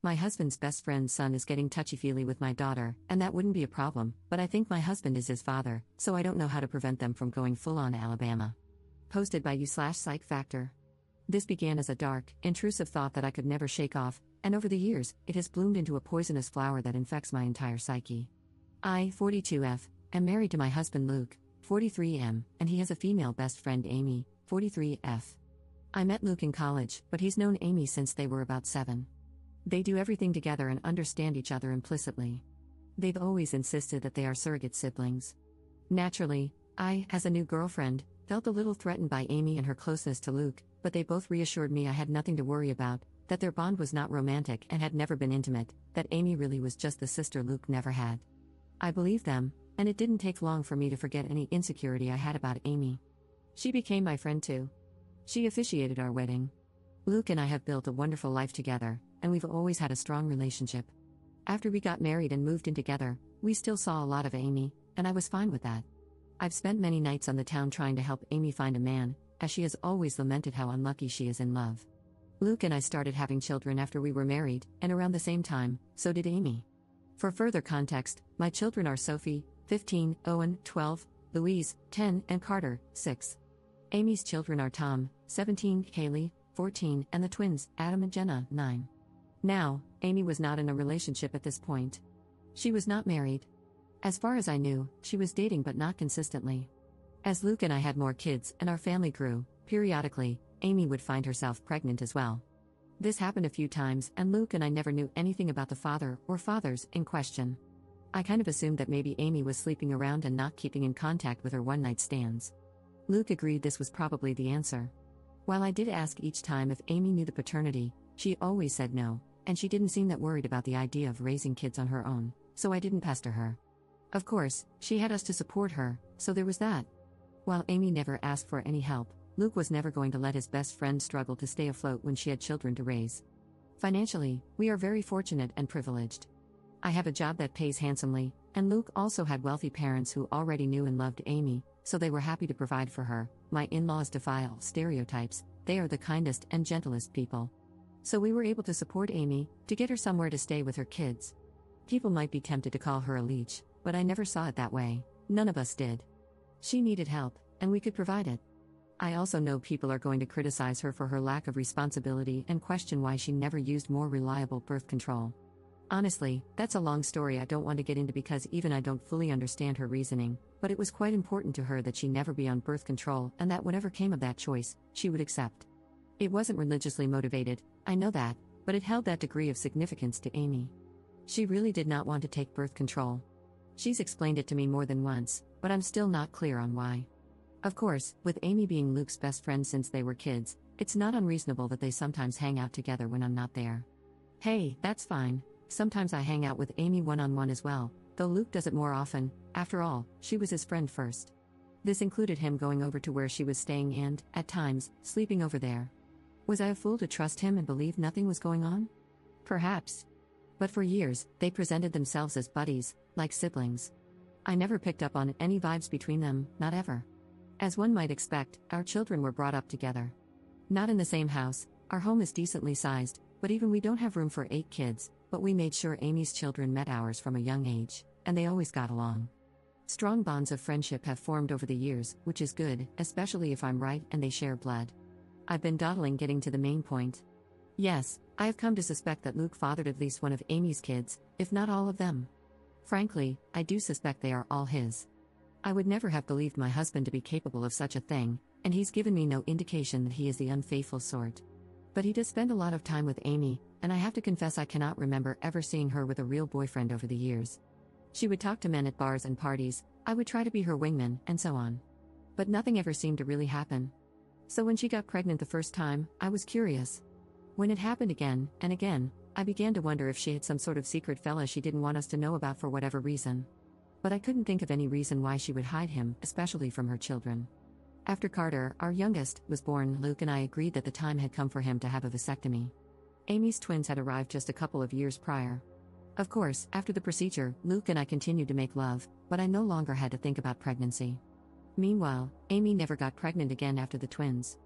My husband's best friend's son is getting touchy-feely with my daughter, and that wouldn't be a problem, but I think my husband is his father, so I don't know how to prevent them from going full-on Alabama. Posted by you/Psych Factor. This began as a dark, intrusive thought that I could never shake off, and over the years, it has bloomed into a poisonous flower that infects my entire psyche. I, 42F, am married to my husband Luke, 43M, and he has a female best friend Amy, 43F. I met Luke in college, but he's known Amy since they were about 7. They do everything together and understand each other implicitly. They've always insisted that they are surrogate siblings. Naturally, I, as a new girlfriend, felt a little threatened by Amy and her closeness to Luke, but they both reassured me I had nothing to worry about, that their bond was not romantic and had never been intimate, that Amy really was just the sister Luke never had. I believed them, and it didn't take long for me to forget any insecurity I had about Amy. She became my friend too. She officiated our wedding. Luke and I have built a wonderful life together, and we've always had a strong relationship. After we got married and moved in together, we still saw a lot of Amy, and I was fine with that. I've spent many nights on the town trying to help Amy find a man, as she has always lamented how unlucky she is in love. Luke and I started having children after we were married, and around the same time, so did Amy. For further context, my children are Sophie, 15, Owen, 12, Louise, 10, and Carter, 6. Amy's children are Tom, 17, Haley, 14, and the twins, Adam and Jenna, 9. Now, Amy was not in a relationship at this point. She was not married. As far as I knew, she was dating but not consistently. As Luke and I had more kids and our family grew, periodically, Amy would find herself pregnant as well. This happened a few times, and Luke and I never knew anything about the father or fathers in question. I kind of assumed that maybe Amy was sleeping around and not keeping in contact with her one-night stands. Luke agreed this was probably the answer. While I did ask each time if Amy knew the paternity, she always said no, and she didn't seem that worried about the idea of raising kids on her own, so I didn't pester her. Of course, she had us to support her, so there was that. While Amy never asked for any help, Luke was never going to let his best friend struggle to stay afloat when she had children to raise. Financially, we are very fortunate and privileged. I have a job that pays handsomely, and Luke also had wealthy parents who already knew and loved Amy, so they were happy to provide for her. My in-laws defy all stereotypes, they are the kindest and gentlest people. So we were able to support Amy, to get her somewhere to stay with her kids. People might be tempted to call her a leech, but I never saw it that way, none of us did. She needed help, and we could provide it. I also know people are going to criticize her for her lack of responsibility and question why she never used more reliable birth control. Honestly, that's a long story I don't want to get into because even I don't fully understand her reasoning, but it was quite important to her that she never be on birth control and that whatever came of that choice, she would accept. It wasn't religiously motivated, I know that, but it held that degree of significance to Amy. She really did not want to take birth control. She's explained it to me more than once, but I'm still not clear on why. Of course, with Amy being Luke's best friend since they were kids, it's not unreasonable that they sometimes hang out together when I'm not there. Hey, that's fine. Sometimes I hang out with Amy one-on-one as well, though Luke does it more often. After all, she was his friend first. This included him going over to where she was staying and, at times, sleeping over there. Was I a fool to trust him and believe nothing was going on? Perhaps. But for years, they presented themselves as buddies, like siblings. I never picked up on any vibes between them, not ever. As one might expect, our children were brought up together. Not in the same house, our home is decently sized, but even we don't have room for 8 kids, but we made sure Amy's children met ours from a young age, and they always got along. Strong bonds of friendship have formed over the years, which is good, especially if I'm right and they share blood. I've been dawdling getting to the main point. Yes, I have come to suspect that Luke fathered at least one of Amy's kids, if not all of them. Frankly, I do suspect they are all his. I would never have believed my husband to be capable of such a thing, and he's given me no indication that he is the unfaithful sort. But he does spend a lot of time with Amy, and I have to confess I cannot remember ever seeing her with a real boyfriend over the years. She would talk to men at bars and parties, I would try to be her wingman, and so on. But nothing ever seemed to really happen. So when she got pregnant the first time, I was curious. When it happened again and again, I began to wonder if she had some sort of secret fella she didn't want us to know about for whatever reason. But I couldn't think of any reason why she would hide him, especially from her children. After Carter, our youngest, was born, Luke and I agreed that the time had come for him to have a vasectomy. Amy's twins had arrived just a couple of years prior. Of course, after the procedure, Luke and I continued to make love, but I no longer had to think about pregnancy. Meanwhile, Amy never got pregnant again after the twins.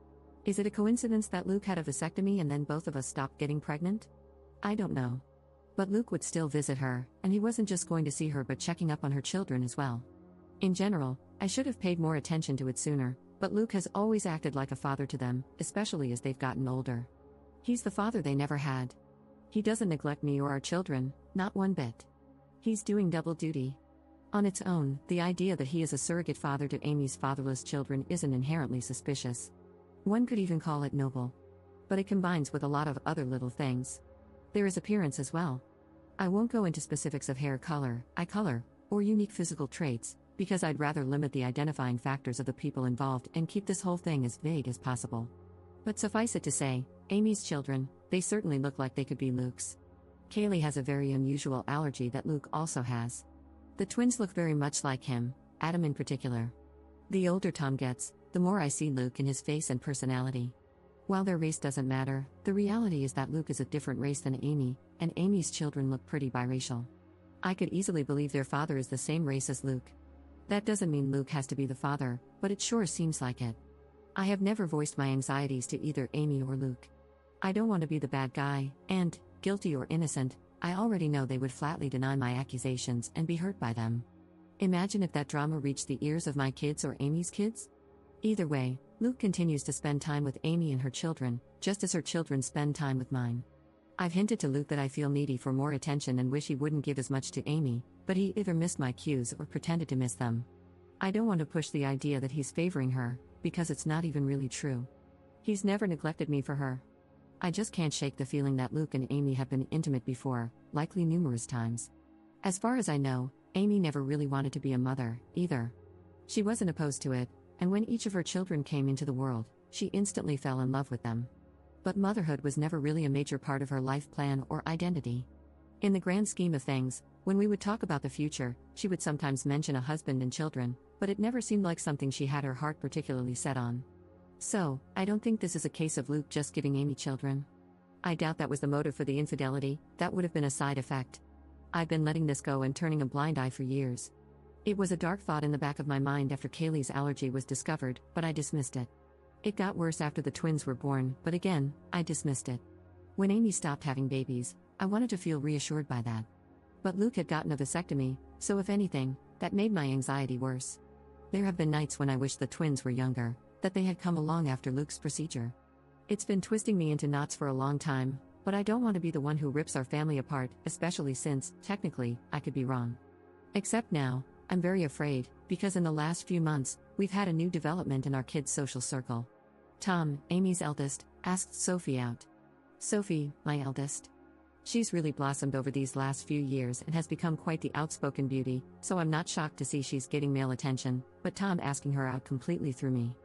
Is it a coincidence that Luke had a vasectomy and then both of us stopped getting pregnant? I don't know. But Luke would still visit her, and he wasn't just going to see her but checking up on her children as well. In general, I should have paid more attention to it sooner, but Luke has always acted like a father to them, especially as they've gotten older. He's the father they never had. He doesn't neglect me or our children, not one bit. He's doing double duty. On its own, the idea that he is a surrogate father to Amy's fatherless children isn't inherently suspicious. One could even call it noble. But it combines with a lot of other little things. There is appearance as well. I won't go into specifics of hair color, eye color, or unique physical traits, because I'd rather limit the identifying factors of the people involved and keep this whole thing as vague as possible. But suffice it to say, Amy's children, they certainly look like they could be Luke's. Kaylee has a very unusual allergy that Luke also has. The twins look very much like him, Adam in particular. The older Tom gets, the more I see Luke in his face and personality. While their race doesn't matter, the reality is that Luke is a different race than Amy, and Amy's children look pretty biracial. I could easily believe their father is the same race as Luke. That doesn't mean Luke has to be the father, but it sure seems like it. I have never voiced my anxieties to either Amy or Luke. I don't want to be the bad guy, and, guilty or innocent, I already know they would flatly deny my accusations and be hurt by them. Imagine if that drama reached the ears of my kids or Amy's kids? Either way, Luke continues to spend time with Amy and her children, just as her children spend time with mine. I've hinted to Luke that I feel needy for more attention and wish he wouldn't give as much to Amy, but he either missed my cues or pretended to miss them. I don't want to push the idea that he's favoring her, because it's not even really true. He's never neglected me for her. I just can't shake the feeling that Luke and Amy have been intimate before, likely numerous times. As far as I know, Amy never really wanted to be a mother, either. She wasn't opposed to it, and when each of her children came into the world, she instantly fell in love with them. But motherhood was never really a major part of her life plan or identity. In the grand scheme of things, when we would talk about the future, she would sometimes mention a husband and children, but it never seemed like something she had her heart particularly set on. So, I don't think this is a case of Luke just giving Amy children. I doubt that was the motive for the infidelity, that would have been a side effect. I've been letting this go and turning a blind eye for years. It was a dark thought in the back of my mind after Kaylee's allergy was discovered, but I dismissed it. It got worse after the twins were born, but again, I dismissed it. When Amy stopped having babies, I wanted to feel reassured by that. But Luke had gotten a vasectomy, so if anything, that made my anxiety worse. There have been nights when I wished the twins were younger, that they had come along after Luke's procedure. It's been twisting me into knots for a long time, but I don't want to be the one who rips our family apart, especially since, technically, I could be wrong. Except now, I'm very afraid, because in the last few months, we've had a new development in our kids' social circle. Tom, Amy's eldest, asked Sophie out. Sophie, my eldest. She's really blossomed over these last few years and has become quite the outspoken beauty, so I'm not shocked to see she's getting male attention, but Tom asking her out completely threw me.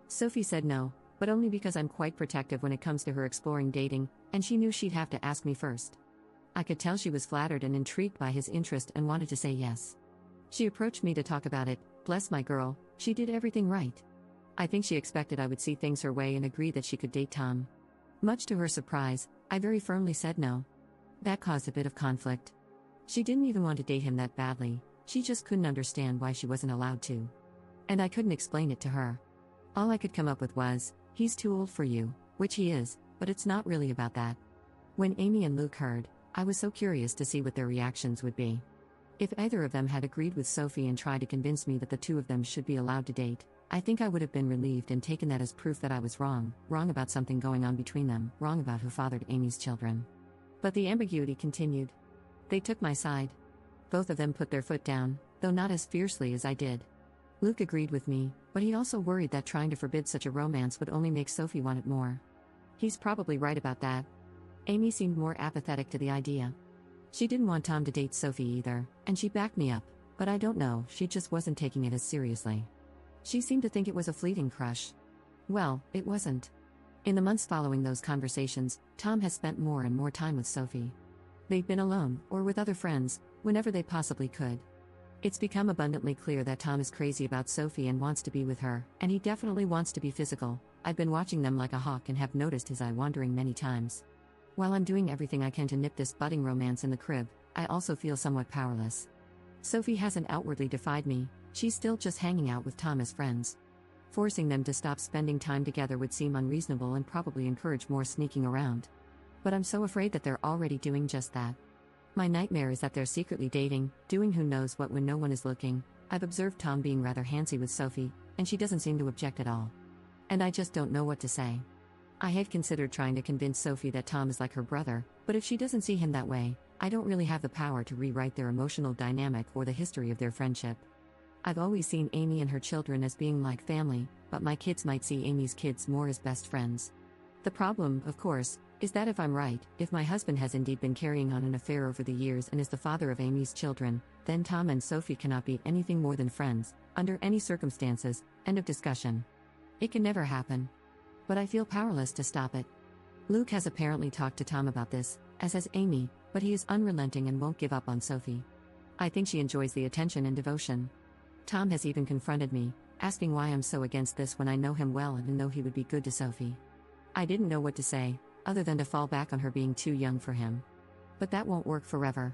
Sophie said no, but only because I'm quite protective when it comes to her exploring dating, and she knew she'd have to ask me first. I could tell she was flattered and intrigued by his interest and wanted to say yes. She approached me to talk about it. Bless my girl, she did everything right. I think she expected I would see things her way and agree that she could date Tom. Much to her surprise, I very firmly said no. That caused a bit of conflict. She didn't even want to date him that badly, she just couldn't understand why she wasn't allowed to. And I couldn't explain it to her. All I could come up with was, he's too old for you, which he is, but it's not really about that. When Amy and Luke heard, I was so curious to see what their reactions would be. If either of them had agreed with Sophie and tried to convince me that the two of them should be allowed to date, I think I would have been relieved and taken that as proof that I was wrong about something going on between them, wrong about who fathered Amy's children. But the ambiguity continued. They took my side. Both of them put their foot down, though not as fiercely as I did. Luke agreed with me, but he also worried that trying to forbid such a romance would only make Sophie want it more. He's probably right about that. Amy seemed more apathetic to the idea. She didn't want Tom to date Sophie either, and she backed me up, but I don't know, she just wasn't taking it as seriously. She seemed to think it was a fleeting crush. Well, it wasn't. In the months following those conversations, Tom has spent more and more time with Sophie. They've been alone, or with other friends, whenever they possibly could. It's become abundantly clear that Tom is crazy about Sophie and wants to be with her, and he definitely wants to be physical. I've been watching them like a hawk and have noticed his eye wandering many times. While I'm doing everything I can to nip this budding romance in the crib, I also feel somewhat powerless. Sophie hasn't outwardly defied me, she's still just hanging out with Tom as friends. Forcing them to stop spending time together would seem unreasonable and probably encourage more sneaking around. But I'm so afraid that they're already doing just that. My nightmare is that they're secretly dating, doing who knows what when no one is looking. I've observed Tom being rather handsy with Sophie, and she doesn't seem to object at all. And I just don't know what to say. I had considered trying to convince Sophie that Tom is like her brother, but if she doesn't see him that way, I don't really have the power to rewrite their emotional dynamic or the history of their friendship. I've always seen Amy and her children as being like family, but my kids might see Amy's kids more as best friends. The problem, of course, is that if I'm right, if my husband has indeed been carrying on an affair over the years and is the father of Amy's children, then Tom and Sophie cannot be anything more than friends, under any circumstances. End of discussion. It can never happen. But I feel powerless to stop it. Luke has apparently talked to Tom about this, as has Amy, but he is unrelenting and won't give up on Sophie. I think she enjoys the attention and devotion. Tom has even confronted me, asking why I'm so against this when I know him well and know he would be good to Sophie. I didn't know what to say, other than to fall back on her being too young for him. But that won't work forever.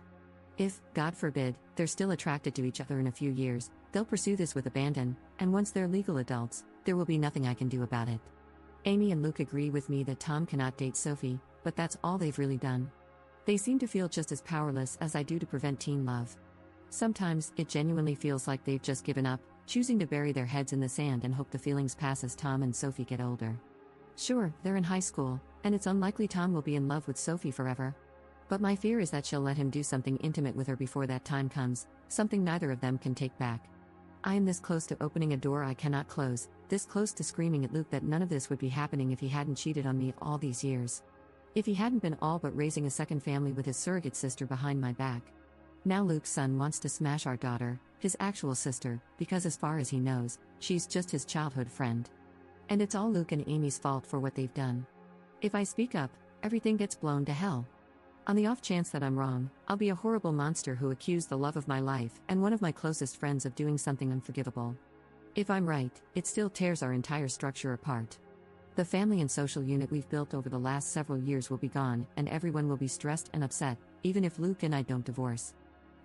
If, God forbid, they're still attracted to each other in a few years, they'll pursue this with abandon, and once they're legal adults, there will be nothing I can do about it. Amy and Luke agree with me that Tom cannot date Sophie, but that's all they've really done. They seem to feel just as powerless as I do to prevent teen love. Sometimes, it genuinely feels like they've just given up, choosing to bury their heads in the sand and hope the feelings pass as Tom and Sophie get older. Sure, they're in high school, and it's unlikely Tom will be in love with Sophie forever. But my fear is that she'll let him do something intimate with her before that time comes, something neither of them can take back. I am this close to opening a door I cannot close, this close to screaming at Luke that none of this would be happening if he hadn't cheated on me all these years. If he hadn't been all but raising a second family with his surrogate sister behind my back. Now Luke's son wants to smash our daughter, his actual sister, because as far as he knows, she's just his childhood friend. And it's all Luke and Amy's fault for what they've done. If I speak up, everything gets blown to hell. On the off chance that I'm wrong, I'll be a horrible monster who accused the love of my life and one of my closest friends of doing something unforgivable. If I'm right, it still tears our entire structure apart. The family and social unit we've built over the last several years will be gone, and everyone will be stressed and upset, even if Luke and I don't divorce.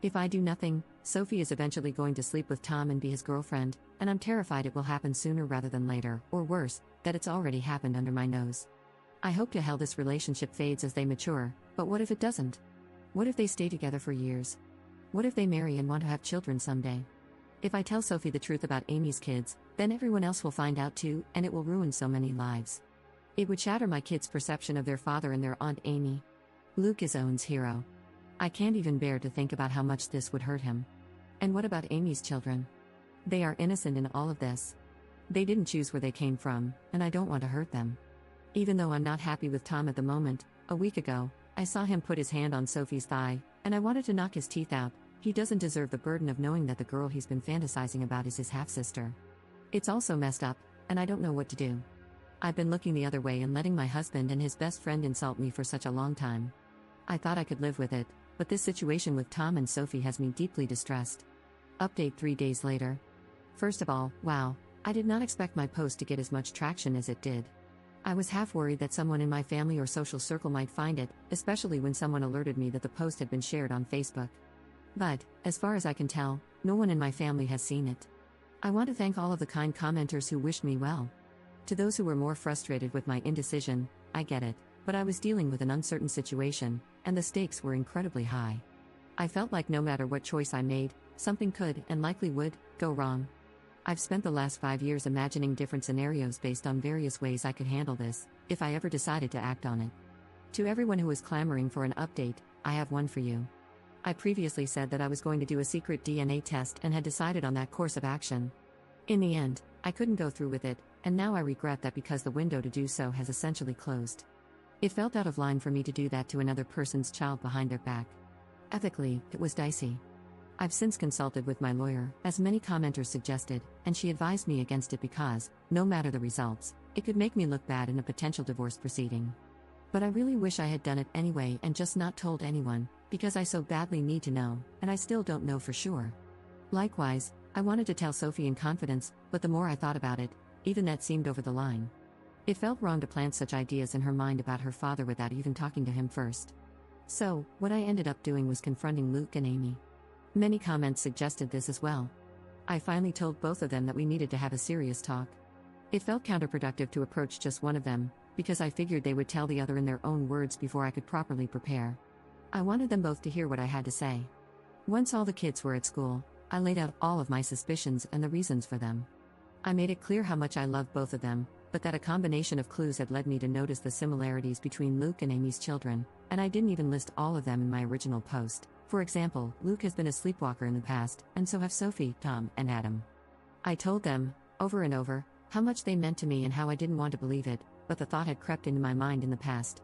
If I do nothing, Sophie is eventually going to sleep with Tom and be his girlfriend, and I'm terrified it will happen sooner rather than later, or worse, that it's already happened under my nose. I hope to hell this relationship fades as they mature, but what if it doesn't? What if they stay together for years? What if they marry and want to have children someday? If I tell Sophie the truth about Amy's kids, then everyone else will find out too, and it will ruin so many lives. It would shatter my kids' perception of their father and their Aunt Amy. Luke is Owen's hero. I can't even bear to think about how much this would hurt him. And what about Amy's children? They are innocent in all of this. They didn't choose where they came from, and I don't want to hurt them. Even though I'm not happy with Tom at the moment, a week ago, I saw him put his hand on Sophie's thigh, and I wanted to knock his teeth out. He doesn't deserve the burden of knowing that the girl he's been fantasizing about is his half-sister. It's also messed up, and I don't know what to do. I've been looking the other way and letting my husband and his best friend insult me for such a long time. I thought I could live with it, but this situation with Tom and Sophie has me deeply distressed. Update 3 days later. First of all, wow, I did not expect my post to get as much traction as it did. I was half worried that someone in my family or social circle might find it, especially when someone alerted me that the post had been shared on Facebook. But, as far as I can tell, no one in my family has seen it. I want to thank all of the kind commenters who wished me well. To those who were more frustrated with my indecision, I get it, but I was dealing with an uncertain situation, and the stakes were incredibly high. I felt like no matter what choice I made, something could, and likely would, go wrong. I've spent the last 5 years imagining different scenarios based on various ways I could handle this, if I ever decided to act on it. To everyone who is clamoring for an update, I have one for you. I previously said that I was going to do a secret DNA test and had decided on that course of action. In the end, I couldn't go through with it, and now I regret that because the window to do so has essentially closed. It felt out of line for me to do that to another person's child behind their back. Ethically, it was dicey. I've since consulted with my lawyer, as many commenters suggested, and she advised me against it because, no matter the results, it could make me look bad in a potential divorce proceeding. But I really wish I had done it anyway and just not told anyone, because I so badly need to know, and I still don't know for sure. Likewise, I wanted to tell Sophie in confidence, but the more I thought about it, even that seemed over the line. It felt wrong to plant such ideas in her mind about her father without even talking to him first. So, what I ended up doing was confronting Luke and Amy. Many comments suggested this as well. I finally told both of them that we needed to have a serious talk. It felt counterproductive to approach just one of them, because I figured they would tell the other in their own words before I could properly prepare. I wanted them both to hear what I had to say. Once all the kids were at school, I laid out all of my suspicions and the reasons for them. I made it clear how much I loved both of them, but that a combination of clues had led me to notice the similarities between Luke and Amy's children, and I didn't even list all of them in my original post. For example, Luke has been a sleepwalker in the past, and so have Sophie, Tom, and Adam. I told them, over and over, how much they meant to me and how I didn't want to believe it, but the thought had crept into my mind in the past.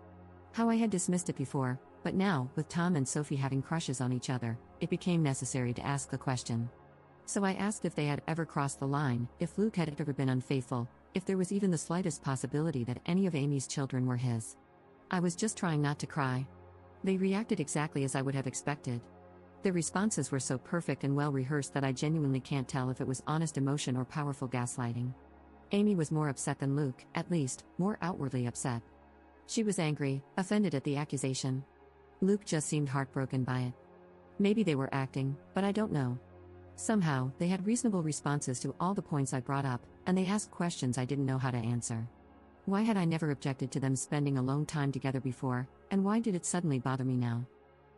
How I had dismissed it before, but now, with Tom and Sophie having crushes on each other, it became necessary to ask the question. So I asked if they had ever crossed the line, if Luke had ever been unfaithful, if there was even the slightest possibility that any of Amy's children were his. I was just trying not to cry. They reacted exactly as I would have expected. Their responses were so perfect and well rehearsed that I genuinely can't tell if it was honest emotion or powerful gaslighting. Amy was more upset than Luke, at least, more outwardly upset. She was angry, offended at the accusation. Luke just seemed heartbroken by it. Maybe they were acting, but I don't know. Somehow, they had reasonable responses to all the points I brought up, and they asked questions I didn't know how to answer. Why had I never objected to them spending alone time together before, and why did it suddenly bother me now?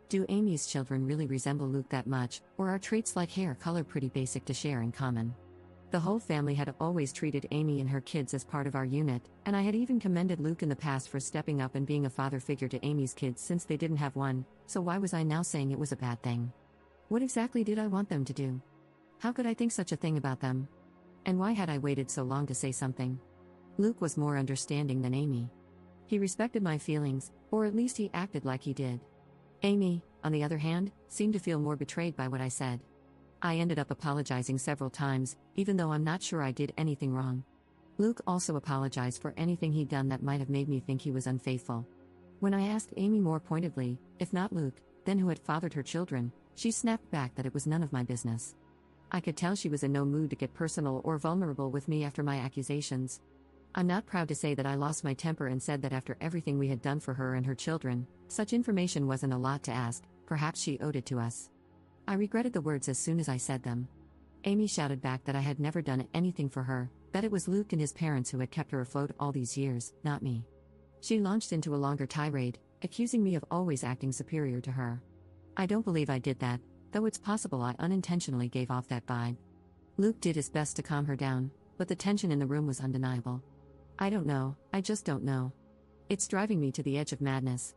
Do Amy's children really resemble Luke that much, or are traits like hair color pretty basic to share in common? The whole family had always treated Amy and her kids as part of our unit, and I had even commended Luke in the past for stepping up and being a father figure to Amy's kids since they didn't have one, so why was I now saying it was a bad thing? What exactly did I want them to do? How could I think such a thing about them? And why had I waited so long to say something? Luke was more understanding than Amy. He respected my feelings, or at least he acted like he did. Amy, on the other hand, seemed to feel more betrayed by what I said. I ended up apologizing several times, even though I'm not sure I did anything wrong. Luke also apologized for anything he'd done that might have made me think he was unfaithful. When I asked Amy more pointedly, if not Luke, then who had fathered her children, she snapped back that it was none of my business. I could tell she was in no mood to get personal or vulnerable with me after my accusations. I'm not proud to say that I lost my temper and said that after everything we had done for her and her children, such information wasn't a lot to ask, perhaps she owed it to us. I regretted the words as soon as I said them. Amy shouted back that I had never done anything for her, that it was Luke and his parents who had kept her afloat all these years, not me. She launched into a longer tirade, accusing me of always acting superior to her. I don't believe I did that, though it's possible I unintentionally gave off that vibe. Luke did his best to calm her down, but the tension in the room was undeniable. I don't know, I just don't know. It's driving me to the edge of madness.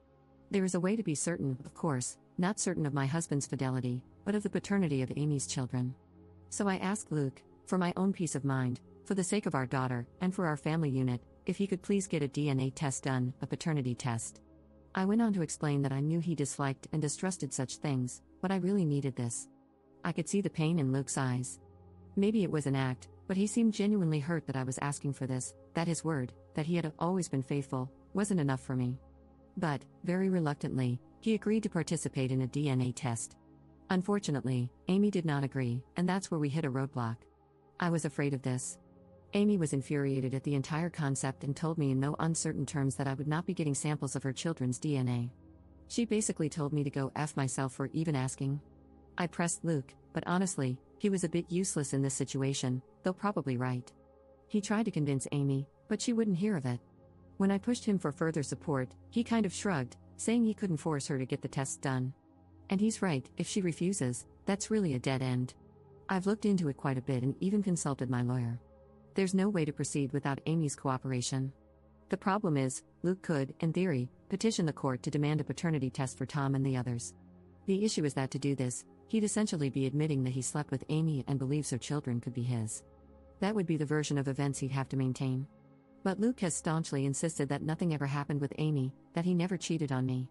There is a way to be certain, of course, not certain of my husband's fidelity, but of the paternity of Amy's children. So I asked Luke, for my own peace of mind, for the sake of our daughter, and for our family unit, if he could please get a DNA test done, a paternity test. I went on to explain that I knew he disliked and distrusted such things, but I really needed this. I could see the pain in Luke's eyes. Maybe it was an act, but he seemed genuinely hurt that I was asking for this, that his word, that he had always been faithful, wasn't enough for me. But, very reluctantly, he agreed to participate in a DNA test. Unfortunately, Amy did not agree, and that's where we hit a roadblock. I was afraid of this. Amy was infuriated at the entire concept and told me in no uncertain terms that I would not be getting samples of her children's DNA. She basically told me to go F myself for even asking. I pressed Luke, but honestly, he was a bit useless in this situation, though probably right. He tried to convince Amy, but she wouldn't hear of it. When I pushed him for further support, he kind of shrugged, saying he couldn't force her to get the tests done. And he's right, if she refuses, that's really a dead end. I've looked into it quite a bit and even consulted my lawyer. There's no way to proceed without Amy's cooperation. The problem is, Luke could, in theory, petition the court to demand a paternity test for Tom and the others. The issue is that to do this, he'd essentially be admitting that he slept with Amy and believes her children could be his. That would be the version of events he'd have to maintain. But Luke has staunchly insisted that nothing ever happened with Amy, that he never cheated on me.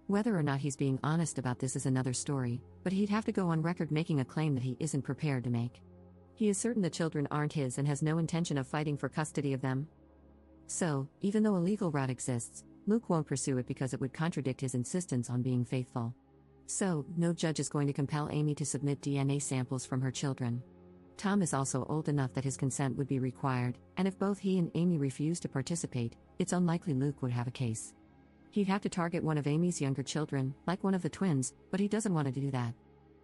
Whether or not he's being honest about this is another story, but he'd have to go on record making a claim that he isn't prepared to make. He is certain the children aren't his and has no intention of fighting for custody of them. So, even though a legal route exists, Luke won't pursue it because it would contradict his insistence on being faithful. So, no judge is going to compel Amy to submit DNA samples from her children. Tom is also old enough that his consent would be required, and if both he and Amy refuse to participate, it's unlikely Luke would have a case. He'd have to target one of Amy's younger children, like one of the twins, but he doesn't want to do that.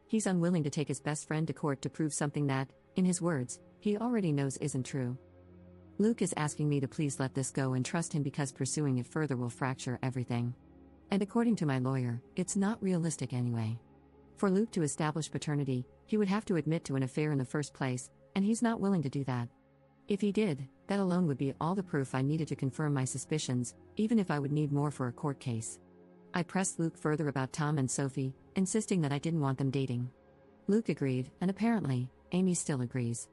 He's unwilling to take his best friend to court to prove something that, in his words, he already knows isn't true. Luke is asking me to please let this go and trust him because pursuing it further will fracture everything. And according to my lawyer, it's not realistic anyway. For Luke to establish paternity, he would have to admit to an affair in the first place, and he's not willing to do that. If he did, that alone would be all the proof I needed to confirm my suspicions, even if I would need more for a court case. I pressed Luke further about Tom and Sophie, insisting that I didn't want them dating. Luke agreed, and apparently, Amy still agrees.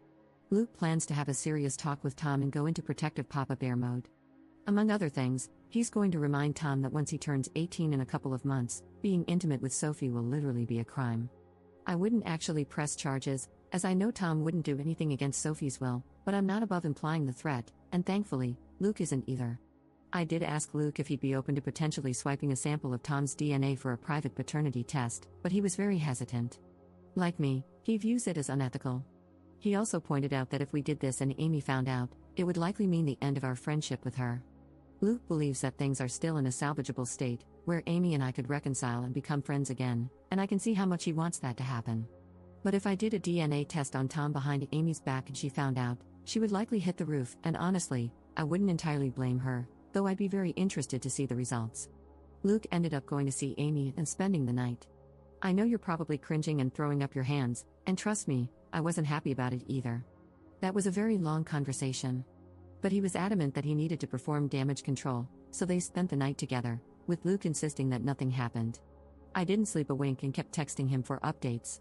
Luke plans to have a serious talk with Tom and go into protective Papa Bear mode. Among other things, he's going to remind Tom that once he turns 18 in a couple of months, being intimate with Sophie will literally be a crime. I wouldn't actually press charges, as I know Tom wouldn't do anything against Sophie's will, but I'm not above implying the threat, and thankfully, Luke isn't either. I did ask Luke if he'd be open to potentially swiping a sample of Tom's DNA for a private paternity test, but he was very hesitant. Like me, he views it as unethical. He also pointed out that if we did this and Amy found out, it would likely mean the end of our friendship with her. Luke believes that things are still in a salvageable state, where Amy and I could reconcile and become friends again, and I can see how much he wants that to happen. But if I did a DNA test on Tom behind Amy's back and she found out, she would likely hit the roof, and honestly, I wouldn't entirely blame her, though I'd be very interested to see the results. Luke ended up going to see Amy and spending the night. I know you're probably cringing and throwing up your hands, and trust me, I wasn't happy about it either. That was a very long conversation. But he was adamant that he needed to perform damage control, so they spent the night together, with Luke insisting that nothing happened. I didn't sleep a wink and kept texting him for updates.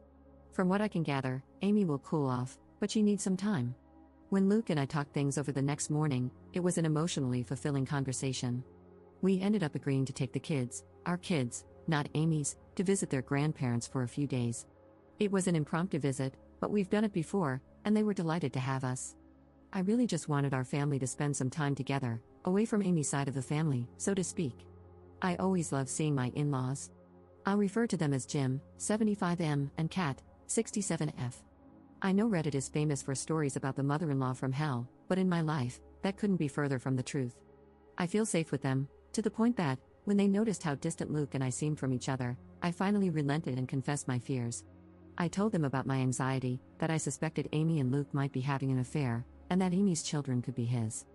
From what I can gather, Amy will cool off, but she needs some time. When Luke and I talked things over the next morning, it was an emotionally fulfilling conversation. We ended up agreeing to take the kids, our kids, not Amy's, to visit their grandparents for a few days. It was an impromptu visit, but we've done it before, and they were delighted to have us. I really just wanted our family to spend some time together, away from Amy's side of the family, so to speak. I always love seeing my in-laws. I'll refer to them as Jim, 75M, and Kat, 67F. I know Reddit is famous for stories about the mother-in-law from hell, but in my life, that couldn't be further from the truth. I feel safe with them, to the point that, when they noticed how distant Luke and I seemed from each other, I finally relented and confessed my fears. I told them about my anxiety, that I suspected Amy and Luke might be having an affair, and that Amy's children could be his.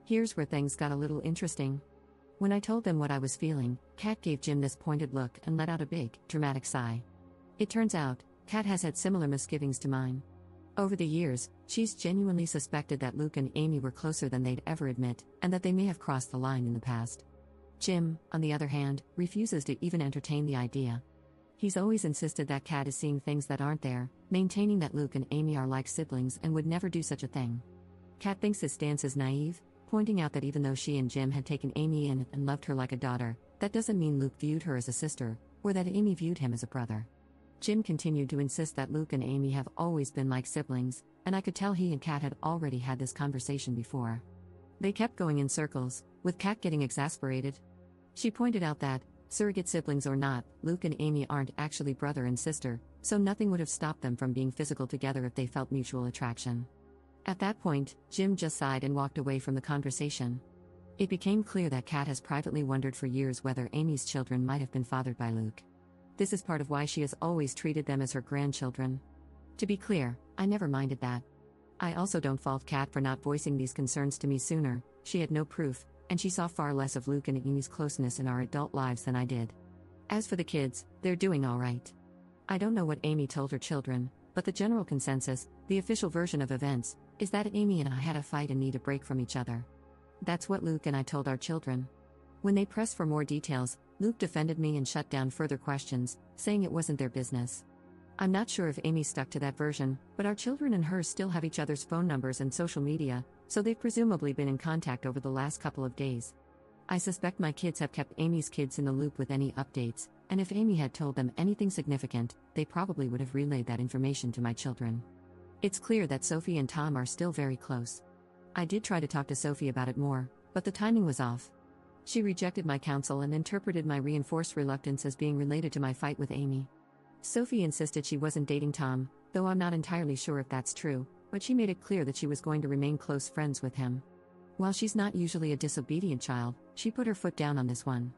Here's where things got a little interesting. When I told them what I was feeling, Kat gave Jim this pointed look and let out a big, dramatic sigh. It turns out, Kat has had similar misgivings to mine. Over the years, she's genuinely suspected that Luke and Amy were closer than they'd ever admit, and that they may have crossed the line in the past. Jim, on the other hand, refuses to even entertain the idea. He's always insisted that Kat is seeing things that aren't there, maintaining that Luke and Amy are like siblings and would never do such a thing. Kat thinks his stance is naive, pointing out that even though she and Jim had taken Amy in and loved her like a daughter, that doesn't mean Luke viewed her as a sister, or that Amy viewed him as a brother. Jim continued to insist that Luke and Amy have always been like siblings, and I could tell he and Kat had already had this conversation before. They kept going in circles, with Kat getting exasperated. She pointed out that, surrogate siblings or not, Luke and Amy aren't actually brother and sister, so nothing would have stopped them from being physical together if they felt mutual attraction. At that point, Jim just sighed and walked away from the conversation. It became clear that Kat has privately wondered for years whether Amy's children might have been fathered by Luke. This is part of why she has always treated them as her grandchildren. To be clear, I never minded that. I also don't fault Kat for not voicing these concerns to me sooner. She had no proof, and she saw far less of Luke and Amy's closeness in our adult lives than I did. As for the kids, they're doing all right. I don't know what Amy told her children, but the general consensus, the official version of events, is that Amy and I had a fight and need a break from each other. That's what Luke and I told our children. When they pressed for more details, Luke defended me and shut down further questions, saying it wasn't their business. I'm not sure if Amy stuck to that version, but our children and hers still have each other's phone numbers and social media, so they've presumably been in contact over the last couple of days. I suspect my kids have kept Amy's kids in the loop with any updates, and if Amy had told them anything significant, they probably would have relayed that information to my children. It's clear that Sophie and Tom are still very close. I did try to talk to Sophie about it more, but the timing was off. She rejected my counsel and interpreted my reinforced reluctance as being related to my fight with Amy. Sophie insisted she wasn't dating Tom, though I'm not entirely sure if that's true, but she made it clear that she was going to remain close friends with him. While she's not usually a disobedient child, she put her foot down on this one.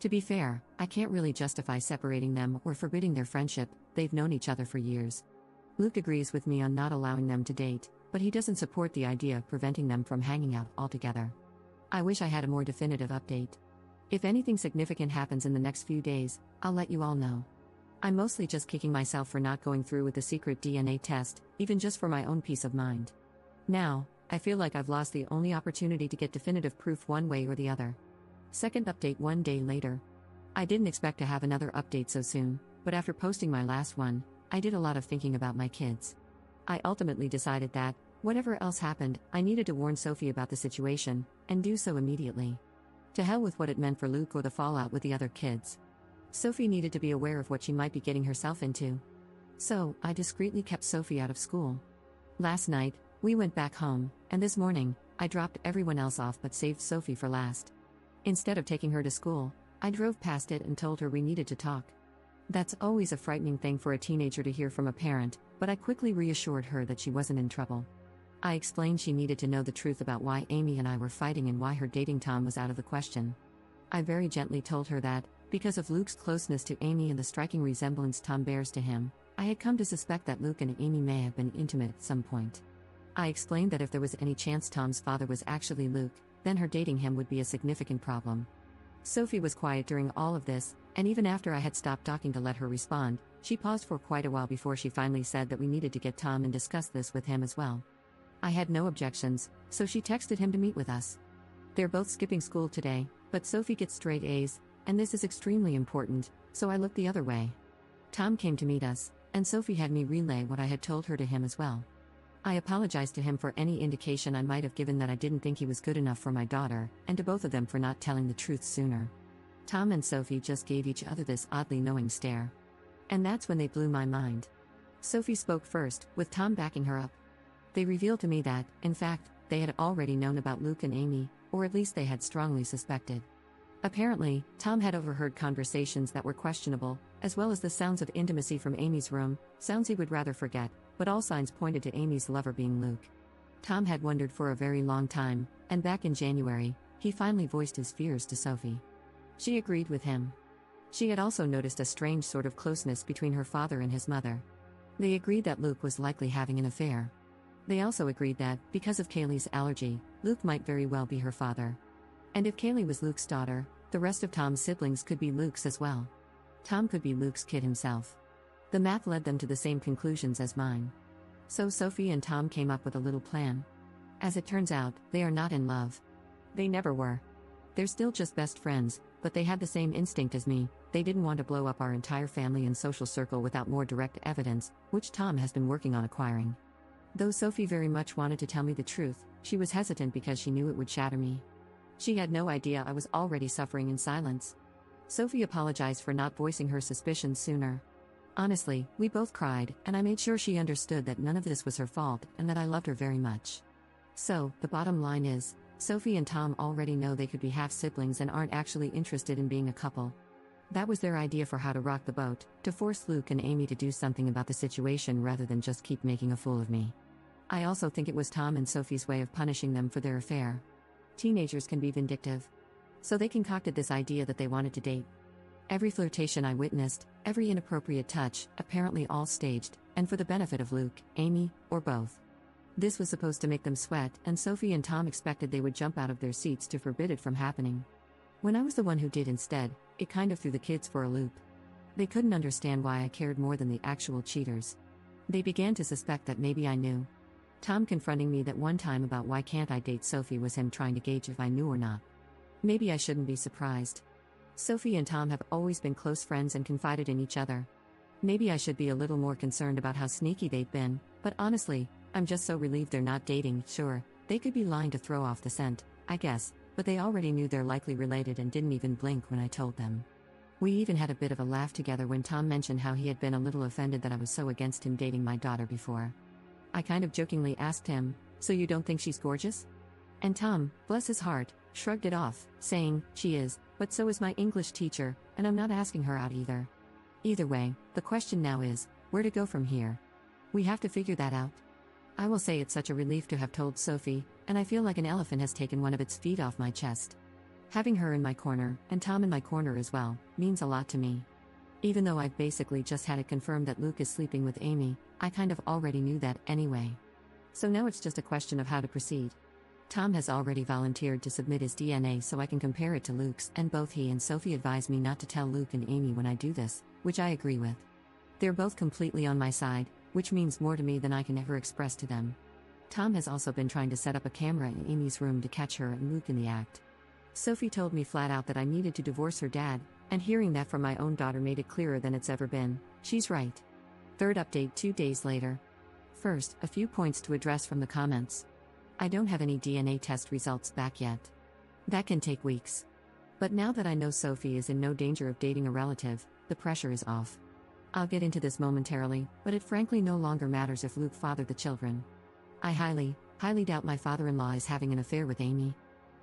To be fair, I can't really justify separating them or forbidding their friendship, they've known each other for years. Luke agrees with me on not allowing them to date, but he doesn't support the idea of preventing them from hanging out altogether. I wish I had a more definitive update. If anything significant happens in the next few days, I'll let you all know. I'm mostly just kicking myself for not going through with the secret DNA test, even just for my own peace of mind. Now, I feel like I've lost the only opportunity to get definitive proof one way or the other. Second update 1 day later. I didn't expect to have another update so soon, but after posting my last one, I did a lot of thinking about my kids. I ultimately decided that, whatever else happened, I needed to warn Sophie about the situation, and do so immediately. To hell with what it meant for Luke or the fallout with the other kids. Sophie needed to be aware of what she might be getting herself into. So, I discreetly kept Sophie out of school. Last night, we went back home, and this morning, I dropped everyone else off but saved Sophie for last. Instead of taking her to school, I drove past it and told her we needed to talk. That's always a frightening thing for a teenager to hear from a parent, but I quickly reassured her that she wasn't in trouble. I explained she needed to know the truth about why Amy and I were fighting and why her dating Tom was out of the question. I very gently told her that, because of Luke's closeness to Amy and the striking resemblance Tom bears to him, I had come to suspect that Luke and Amy may have been intimate at some point. I explained that if there was any chance Tom's father was actually Luke, then her dating him would be a significant problem. Sophie was quiet during all of this, and even after I had stopped talking to let her respond, she paused for quite a while before she finally said that we needed to get Tom and discuss this with him as well. I had no objections, so she texted him to meet with us. They're both skipping school today, but Sophie gets straight A's, and this is extremely important, so I looked the other way. Tom came to meet us, and Sophie had me relay what I had told her to him as well. I apologized to him for any indication I might have given that I didn't think he was good enough for my daughter, and to both of them for not telling the truth sooner. Tom and Sophie just gave each other this oddly knowing stare. And that's when they blew my mind. Sophie spoke first, with Tom backing her up. They revealed to me that, in fact, they had already known about Luke and Amy, or at least they had strongly suspected. Apparently, Tom had overheard conversations that were questionable, as well as the sounds of intimacy from Amy's room, sounds he would rather forget, but all signs pointed to Amy's lover being Luke. Tom had wondered for a very long time, and back in January, he finally voiced his fears to Sophie. She agreed with him. She had also noticed a strange sort of closeness between her father and his mother. They agreed that Luke was likely having an affair. They also agreed that, because of Kaylee's allergy, Luke might very well be her father. And if Kaylee was Luke's daughter, the rest of Tom's siblings could be Luke's as well. Tom could be Luke's kid himself. The math led them to the same conclusions as mine. So Sophie and Tom came up with a little plan. As it turns out, they are not in love. They never were. They're still just best friends, but they had the same instinct as me. They didn't want to blow up our entire family and social circle without more direct evidence, which Tom has been working on acquiring. Though Sophie very much wanted to tell me the truth, she was hesitant because she knew it would shatter me. She had no idea I was already suffering in silence. Sophie apologized for not voicing her suspicions sooner. Honestly, we both cried, and I made sure she understood that none of this was her fault and that I loved her very much. So, the bottom line is, Sophie and Tom already know they could be half-siblings and aren't actually interested in being a couple. That was their idea for how to rock the boat, to force Luke and Amy to do something about the situation rather than just keep making a fool of me. I also think it was Tom and Sophie's way of punishing them for their affair. Teenagers can be vindictive. So they concocted this idea that they wanted to date. Every flirtation I witnessed, every inappropriate touch, apparently all staged, and for the benefit of Luke, Amy, or both. This was supposed to make them sweat, and Sophie and Tom expected they would jump out of their seats to forbid it from happening. When I was the one who did instead, it kind of threw the kids for a loop. They couldn't understand why I cared more than the actual cheaters. They began to suspect that maybe I knew. Tom confronting me that one time about why can't I date Sophie was him trying to gauge if I knew or not. Maybe I shouldn't be surprised. Sophie and Tom have always been close friends and confided in each other. Maybe I should be a little more concerned about how sneaky they've been, but honestly, I'm just so relieved they're not dating. Sure, they could be lying to throw off the scent, I guess, but they already knew they're likely related and didn't even blink when I told them. We even had a bit of a laugh together when Tom mentioned how he had been a little offended that I was so against him dating my daughter before. I kind of jokingly asked him, "So you don't think she's gorgeous?" And Tom, bless his heart, shrugged it off, saying, "She is, but so is my English teacher, and I'm not asking her out either." Either way, the question now is, where to go from here? We have to figure that out. I will say it's such a relief to have told Sophie, and I feel like an elephant has taken one of its feet off my chest. Having her in my corner, and Tom in my corner as well, means a lot to me. Even though I've basically just had it confirmed that Luke is sleeping with Amy, I kind of already knew that anyway. So now it's just a question of how to proceed. Tom has already volunteered to submit his DNA so I can compare it to Luke's, and both he and Sophie advise me not to tell Luke and Amy when I do this, which I agree with. They're both completely on my side, which means more to me than I can ever express to them. Tom has also been trying to set up a camera in Amy's room to catch her and Luke in the act. Sophie told me flat out that I needed to divorce her dad, and hearing that from my own daughter made it clearer than it's ever been. She's right. Third update 2 days later. First, a few points to address from the comments. I don't have any DNA test results back yet. That can take weeks. But now that I know Sophie is in no danger of dating a relative, the pressure is off. I'll get into this momentarily, but it frankly no longer matters if Luke fathered the children. I highly doubt my father-in-law is having an affair with Amy.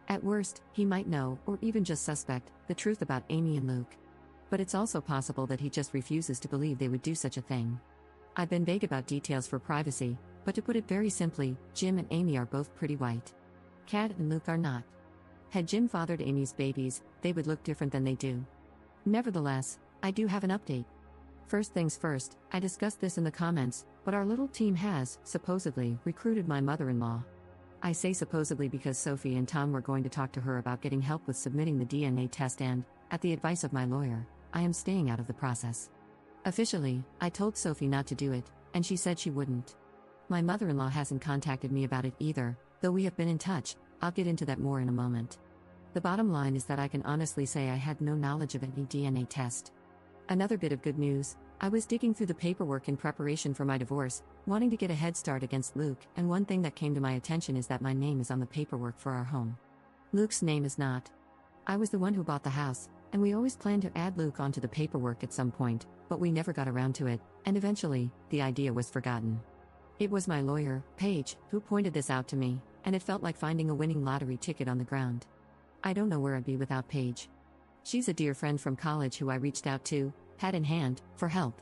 At worst, he might know, or even just suspect, the truth about Amy and Luke. But it's also possible that he just refuses to believe they would do such a thing. I've been vague about details for privacy, but to put it very simply, Jim and Amy are both pretty white. Kat and Luke are not. Had Jim fathered Amy's babies, they would look different than they do. Nevertheless, I do have an update. First things first, I discussed this in the comments, but our little team has, supposedly, recruited my mother-in-law. I say supposedly because Sophie and Tom were going to talk to her about getting help with submitting the DNA test and, at the advice of my lawyer, I am staying out of the process. Officially, I told Sophie not to do it, and she said she wouldn't. My mother-in-law hasn't contacted me about it either, though we have been in touch. I'll get into that more in a moment. The bottom line is that I can honestly say I had no knowledge of any DNA test. Another bit of good news, I was digging through the paperwork in preparation for my divorce, wanting to get a head start against Luke, and one thing that came to my attention is that my name is on the paperwork for our home. Luke's name is not. I was the one who bought the house, and we always planned to add Luke onto the paperwork at some point, but we never got around to it, and eventually, the idea was forgotten. It was my lawyer, Paige, who pointed this out to me, and it felt like finding a winning lottery ticket on the ground. I don't know where I'd be without Paige. She's a dear friend from college who I reached out to, hat in hand, for help.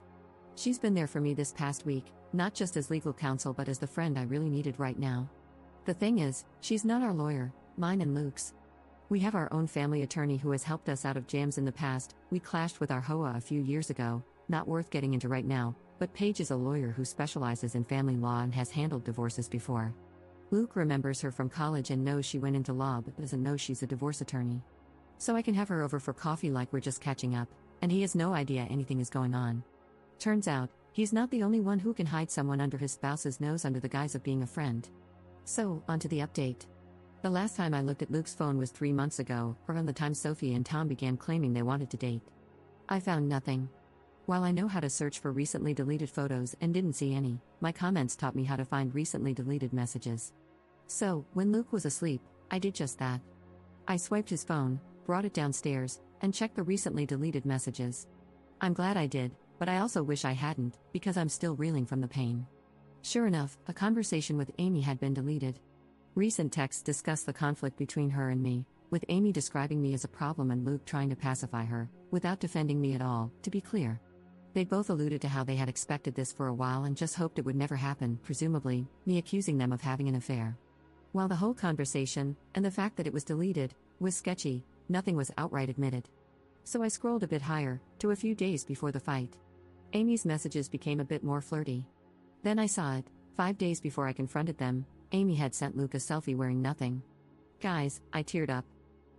She's been there for me this past week, not just as legal counsel but as the friend I really needed right now. The thing is, she's not our lawyer, mine and Luke's. We have our own family attorney who has helped us out of jams in the past. We clashed with our HOA a few years ago, not worth getting into right now, but Paige is a lawyer who specializes in family law and has handled divorces before. Luke remembers her from college and knows she went into law but doesn't know she's a divorce attorney. So I can have her over for coffee like we're just catching up, and he has no idea anything is going on. Turns out, he's not the only one who can hide someone under his spouse's nose under the guise of being a friend. So, onto the update. The last time I looked at Luke's phone was 3 months ago, around the time Sophie and Tom began claiming they wanted to date. I found nothing. While I know how to search for recently deleted photos and didn't see any, my comments taught me how to find recently deleted messages. So, when Luke was asleep, I did just that. I swiped his phone, brought it downstairs, and checked the recently deleted messages. I'm glad I did, but I also wish I hadn't, because I'm still reeling from the pain. Sure enough, a conversation with Amy had been deleted. Recent texts discuss the conflict between her and me, with Amy describing me as a problem and Luke trying to pacify her, without defending me at all, to be clear. They both alluded to how they had expected this for a while and just hoped it would never happen, presumably, me accusing them of having an affair. While the whole conversation, and the fact that it was deleted, was sketchy, nothing was outright admitted. So I scrolled a bit higher, to a few days before the fight. Amy's messages became a bit more flirty. Then I saw it, 5 days before I confronted them. Amy had sent Luke a selfie wearing nothing. Guys, I teared up.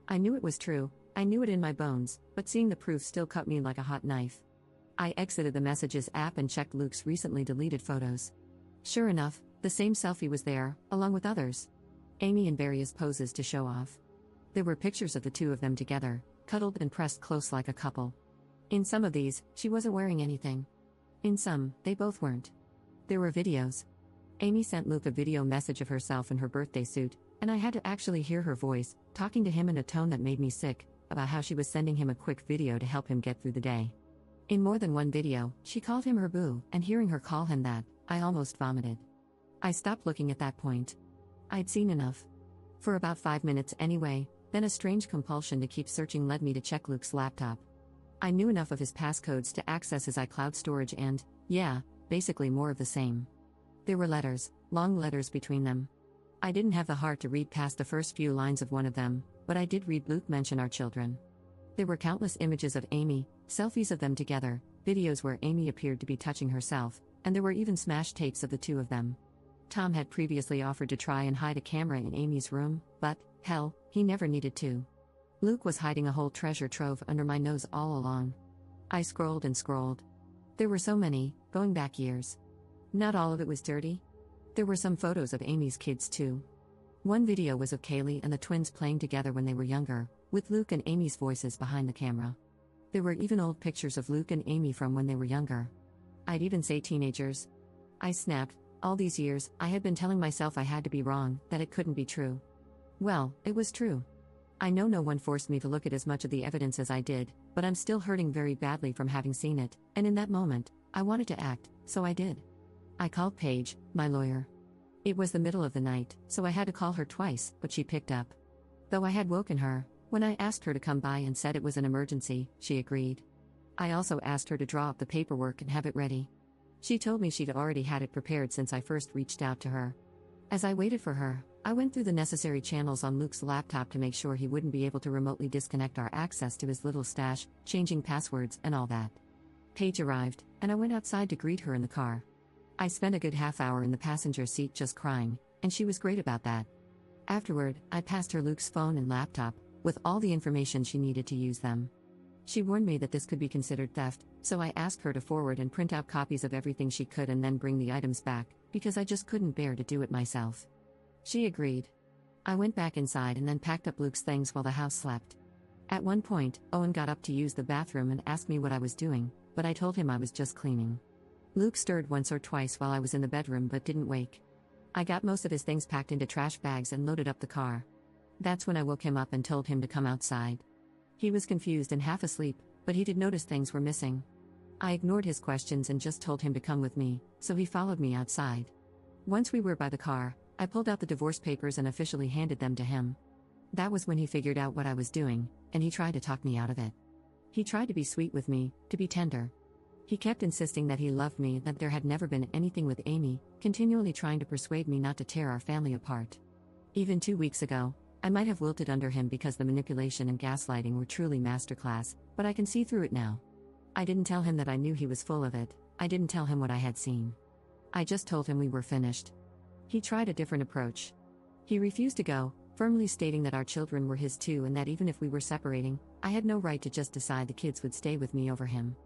I knew it was true, I knew it in my bones, but seeing the proof still cut me like a hot knife. I exited the Messages app and checked Luke's recently deleted photos. Sure enough, the same selfie was there, along with others. Amy in various poses to show off. There were pictures of the two of them together, cuddled and pressed close like a couple. In some of these, she wasn't wearing anything. In some, they both weren't. There were videos. Amy sent Luke a video message of herself in her birthday suit, and I had to actually hear her voice, talking to him in a tone that made me sick, about how she was sending him a quick video to help him get through the day. In more than one video, she called him her boo, and hearing her call him that, I almost vomited. I stopped looking at that point. I'd seen enough. For about 5 minutes anyway, then a strange compulsion to keep searching led me to check Luke's laptop. I knew enough of his passcodes to access his iCloud storage and, yeah, basically more of the same. There were letters, long letters between them. I didn't have the heart to read past the first few lines of one of them, but I did read Luke mention our children. There were countless images of Amy, selfies of them together, videos where Amy appeared to be touching herself, and there were even smashed tapes of the two of them. Tom had previously offered to try and hide a camera in Amy's room, but, hell, he never needed to. Luke was hiding a whole treasure trove under my nose all along. I scrolled and scrolled. There were so many, going back years. Not all of it was dirty. There were some photos of Amy's kids too. One video was of Kaylee and the twins playing together when they were younger, with Luke and Amy's voices behind the camera. There were even old pictures of Luke and Amy from when they were younger. I'd even say teenagers. I snapped. All these years, I had been telling myself I had to be wrong, that it couldn't be true. Well, it was true. I know no one forced me to look at as much of the evidence as I did, but I'm still hurting very badly from having seen it, and in that moment, I wanted to act, so I did. I called Paige, my lawyer. It was the middle of the night, so I had to call her twice, but she picked up. Though I had woken her, when I asked her to come by and said it was an emergency, she agreed. I also asked her to draw up the paperwork and have it ready. She told me she'd already had it prepared since I first reached out to her. As I waited for her, I went through the necessary channels on Luke's laptop to make sure he wouldn't be able to remotely disconnect our access to his little stash, changing passwords and all that. Paige arrived, and I went outside to greet her in the car. I spent a good half hour in the passenger seat just crying, and she was great about that. Afterward, I passed her Luke's phone and laptop, with all the information she needed to use them. She warned me that this could be considered theft, so I asked her to forward and print out copies of everything she could and then bring the items back, because I just couldn't bear to do it myself. She agreed. I went back inside and then packed up Luke's things while the house slept. At one point, Owen got up to use the bathroom and asked me what I was doing, but I told him I was just cleaning. Luke stirred once or twice while I was in the bedroom but didn't wake. I got most of his things packed into trash bags and loaded up the car. That's when I woke him up and told him to come outside. He was confused and half asleep, but he did notice things were missing. I ignored his questions and just told him to come with me, so he followed me outside. Once we were by the car, I pulled out the divorce papers and officially handed them to him. That was when he figured out what I was doing, and he tried to talk me out of it. He tried to be sweet with me, to be tender. He kept insisting that he loved me and that there had never been anything with Amy, continually trying to persuade me not to tear our family apart. Even 2 weeks ago, I might have wilted under him because the manipulation and gaslighting were truly masterclass, but I can see through it now. I didn't tell him that I knew he was full of it. I didn't tell him what I had seen. I just told him we were finished. He tried a different approach. He refused to go, firmly stating that our children were his too and that even if we were separating, I had no right to just decide the kids would stay with me over him.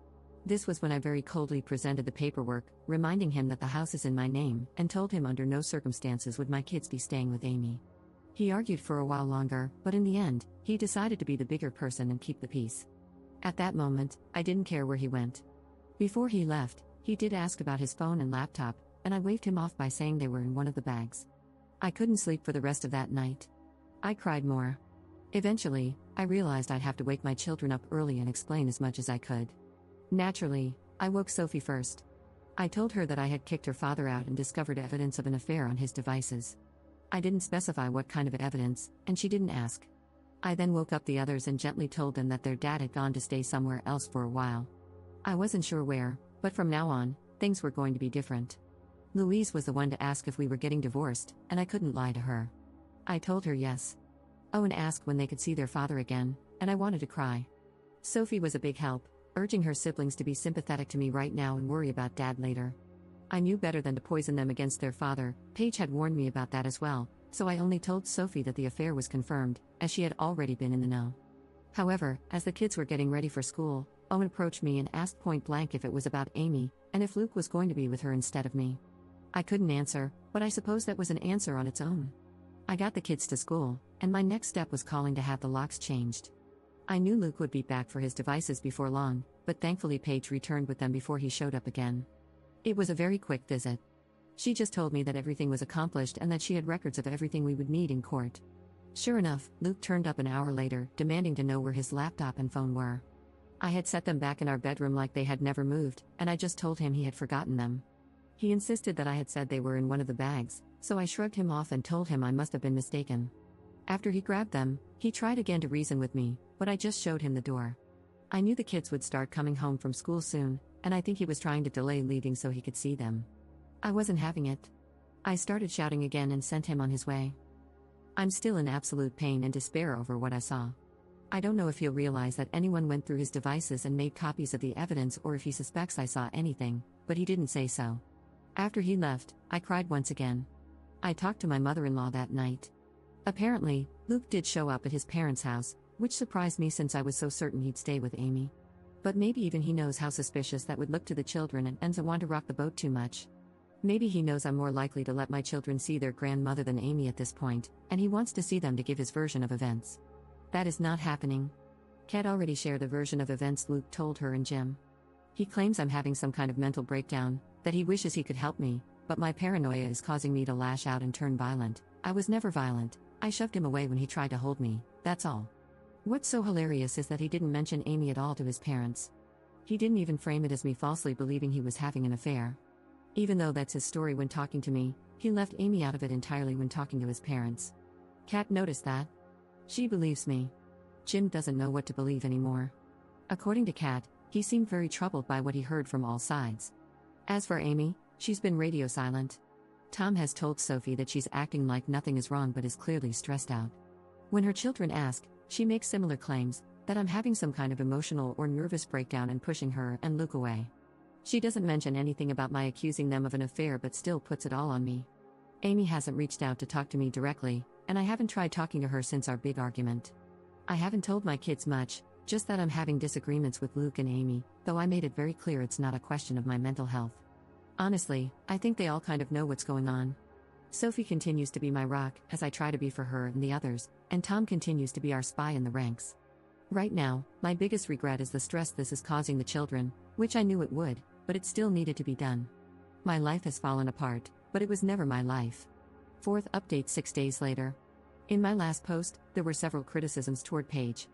This was when I very coldly presented the paperwork, reminding him that the house is in my name, and told him under no circumstances would my kids be staying with Amy. He argued for a while longer, but in the end, he decided to be the bigger person and keep the peace. At that moment, I didn't care where he went. Before he left, he did ask about his phone and laptop, and I waved him off by saying they were in one of the bags. I couldn't sleep for the rest of that night. I cried more. Eventually, I realized I'd have to wake my children up early and explain as much as I could. Naturally, I woke Sophie first. I told her that I had kicked her father out and discovered evidence of an affair on his devices. I didn't specify what kind of evidence, and she didn't ask. I then woke up the others and gently told them that their dad had gone to stay somewhere else for a while. I wasn't sure where, but from now on, things were going to be different. Louise was the one to ask if we were getting divorced, and I couldn't lie to her. I told her yes. Owen asked when they could see their father again, and I wanted to cry. Sophie was a big help, urging her siblings to be sympathetic to me right now and worry about Dad later. I knew better than to poison them against their father. Paige had warned me about that as well, so I only told Sophie that the affair was confirmed, as she had already been in the know. However, as the kids were getting ready for school, Owen approached me and asked point blank if it was about Amy, and if Luke was going to be with her instead of me. I couldn't answer, but I suppose that was an answer on its own. I got the kids to school, and my next step was calling to have the locks changed. I knew Luke would be back for his devices before long, but thankfully Paige returned with them before he showed up again. It was a very quick visit. She just told me that everything was accomplished and that she had records of everything we would need in court. Sure enough, Luke turned up an hour later, demanding to know where his laptop and phone were. I had set them back in our bedroom like they had never moved, and I just told him he had forgotten them. He insisted that I had said they were in one of the bags, so I shrugged him off and told him I must have been mistaken. After he grabbed them, he tried again to reason with me, but I just showed him the door. I knew the kids would start coming home from school soon, and I think he was trying to delay leaving so he could see them. I wasn't having it. I started shouting again and sent him on his way. I'm still in absolute pain and despair over what I saw. I don't know if he'll realize that anyone went through his devices and made copies of the evidence or if he suspects I saw anything, but he didn't say so. After he left, I cried once again. I talked to my mother-in-law that night. Apparently, Luke did show up at his parents' house, which surprised me since I was so certain he'd stay with Amy. But maybe even he knows how suspicious that would look to the children and doesn't want to rock the boat too much. Maybe he knows I'm more likely to let my children see their grandmother than Amy at this point, and he wants to see them to give his version of events. That is not happening. Kat already shared the version of events Luke told her and Jim. He claims I'm having some kind of mental breakdown, that he wishes he could help me, but my paranoia is causing me to lash out and turn violent. I was never violent, I shoved him away when he tried to hold me, that's all. What's so hilarious is that he didn't mention Amy at all to his parents. He didn't even frame it as me falsely believing he was having an affair. Even though that's his story when talking to me, he left Amy out of it entirely when talking to his parents. Kat noticed that. She believes me. Jim doesn't know what to believe anymore. According to Kat, he seemed very troubled by what he heard from all sides. As for Amy, she's been radio silent. Tom has told Sophie that she's acting like nothing is wrong but is clearly stressed out. When her children ask, she makes similar claims, that I'm having some kind of emotional or nervous breakdown and pushing her and Luke away. She doesn't mention anything about my accusing them of an affair but still puts it all on me. Amy hasn't reached out to talk to me directly, and I haven't tried talking to her since our big argument. I haven't told my kids much, just that I'm having disagreements with Luke and Amy, though I made it very clear it's not a question of my mental health. Honestly, I think they all kind of know what's going on. Sophie continues to be my rock, as I try to be for her and the others, and Tom continues to be our spy in the ranks. Right now, my biggest regret is the stress this is causing the children, which I knew it would, but it still needed to be done. My life has fallen apart, but it was never my life. Fourth update 6 days later. In my last post, there were several criticisms toward Paige.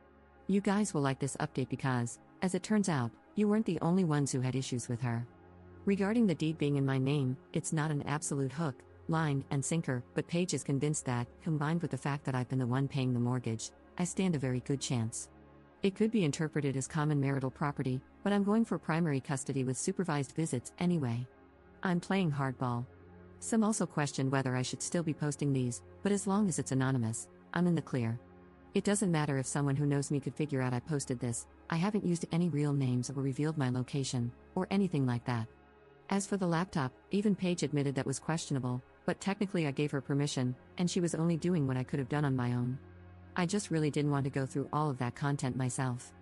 You guys will like this update because, as it turns out, you weren't the only ones who had issues with her. Regarding the deed being in my name, it's not an absolute hook, line, and sinker, but Paige is convinced that, combined with the fact that I've been the one paying the mortgage, I stand a very good chance. It could be interpreted as common marital property, but I'm going for primary custody with supervised visits anyway. I'm playing hardball. Some also question whether I should still be posting these, but as long as it's anonymous, I'm in the clear. It doesn't matter if someone who knows me could figure out I posted this, I haven't used any real names or revealed my location, or anything like that. As for the laptop, even Paige admitted that was questionable, but technically I gave her permission, and she was only doing what I could have done on my own. I just really didn't want to go through all of that content myself.